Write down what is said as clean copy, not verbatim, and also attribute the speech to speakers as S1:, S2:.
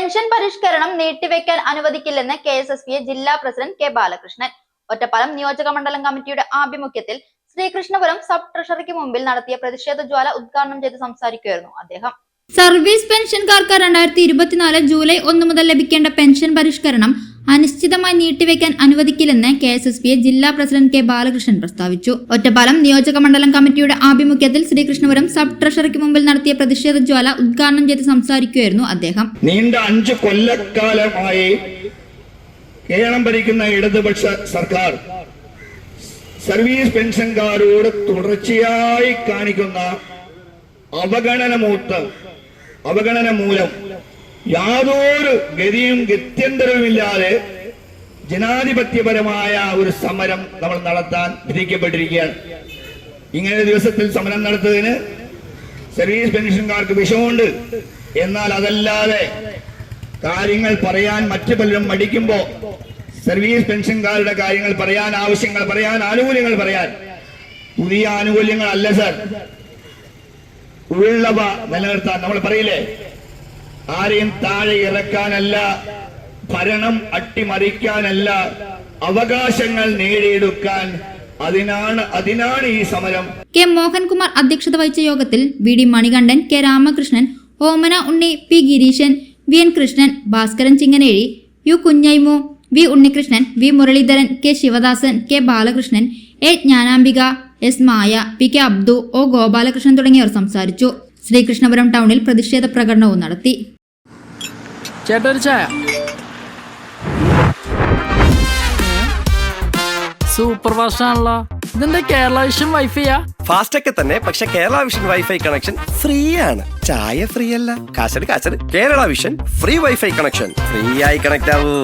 S1: Pension പരിഷ്കരണം നീട്ടിവെക്കാൻ അനുവദിക്കില്ലെന്ന് KSSPA ജില്ലാ പ്രസിഡന്റ് കെ ബാലകൃഷ്ണൻ. ഒറ്റപ്പാലം നിയോജക മണ്ഡലം കമ്മിറ്റിയുടെ ആഭിമുഖ്യത്തിൽ ശ്രീകൃഷ്ണപുരം സബ് ട്രഷറിക്ക് മുമ്പിൽ നടത്തിയ പ്രതിഷേധ ജ്വാല ഉദ്ഘാടനം ചെയ്ത് സംസാരിക്കുകയായിരുന്നു അദ്ദേഹം. സർവീസ് പെൻഷൻകാർക്ക് 2024 ജൂലൈ 1 മുതൽ ലഭിക്കേണ്ട പെൻഷൻ പരിഷ്കരണം അനിശ്ചിതമായി നീട്ടിവെക്കാൻ അനുവദിക്കില്ലെന്ന് KSSPA ജില്ലാ പ്രസിഡന്റ് കെ ബാലകൃഷ്ണൻ പ്രസ്താവിച്ചു. ഒറ്റപ്പാലം നിയോജക മണ്ഡലം കമ്മിറ്റിയുടെ ആഭിമുഖ്യത്തിൽ ശ്രീകൃഷ്ണപുരം സബ് ട്രഷറിക്ക് മുമ്പിൽ നടത്തിയ പ്രതിഷേധ ജ്വാല ഉദ്ഘാടനം ചെയ്ത് സംസാരിക്കുകയായിരുന്നു അദ്ദേഹം.
S2: നീണ്ട 5 കൊല്ലക്കാലമായി കേരളം ഭരിക്കുന്ന ഇടതുപക്ഷ സർക്കാർ സർവീസ് പെൻഷൻകാരോട് തുടർച്ചയായി കാണിക്കുന്ന അവഗണന മൂലം യാതൊരു ഗതിയും ഗത്യന്തരവുമില്ലാതെ ജനാധിപത്യപരമായ ഒരു സമരം നമ്മൾ നടത്താൻ വിധിക്കപ്പെട്ടിരിക്കുകയാണ്. ഇങ്ങനെ ദിവസത്തിൽ സമരം നടത്തുന്നതിന് സർവീസ് പെൻഷൻകാർക്ക് വിഷമമുണ്ട്. എന്നാൽ അതല്ലാതെ കാര്യങ്ങൾ പറയാൻ മറ്റു പലരും മടിക്കുമ്പോ സർവീസ് പെൻഷൻകാരുടെ കാര്യങ്ങൾ പറയാൻ, ആവശ്യങ്ങൾ പറയാൻ, ആനുകൂല്യങ്ങൾ പറയാൻ, പുതിയ ആനുകൂല്യങ്ങളല്ല സർ, ഉള്ളവ നിലനിർത്താൻ നമ്മൾ പറയില്ലേ, ആരെയും താഴെ ഇറക്കാനല്ല, ഭരണം അട്ടിമറിക്കാനല്ല, അവകാശങ്ങൾ നേടിയെടുക്കാൻ, അതിനാണ് ഈ സമരം.
S1: കെ മോഹൻകുമാർ അധ്യക്ഷത വഹിച്ച യോഗത്തിൽ VD Manikandan, K Ramakrishnan, Omana Unni, P Gireesan, VN Krishnan, Bhaskaran ചിങ്ങനേഴി, U Kunjaimu, V Unnikrishnan, V Muraleedharan, K Sivadasan, K Balakrishnan, A Jnanambika, S Maya, P K Abdu, O Gopalakrishnan തുടങ്ങിയവർ സംസാരിച്ചു. ശ്രീകൃഷ്ണപുരം ടൗണിൽ പ്രതിഷേധ പ്രകടനവും നടത്തി.
S3: സൂപ്പർ ഫാസ്റ്റ് ആണല്ലോ. ഇതിന്റെ കേരള വിഷൻ വൈഫൈയാ?
S4: ഫാസ്റ്റ് ഒക്കെ തന്നെ, പക്ഷെ Kerala vision wifi connection free ആണ്. ചായ ഫ്രീ അല്ല, കാശട് Kerala vision free wifi connection. Free ആയി കണക്ട് ആവൂ.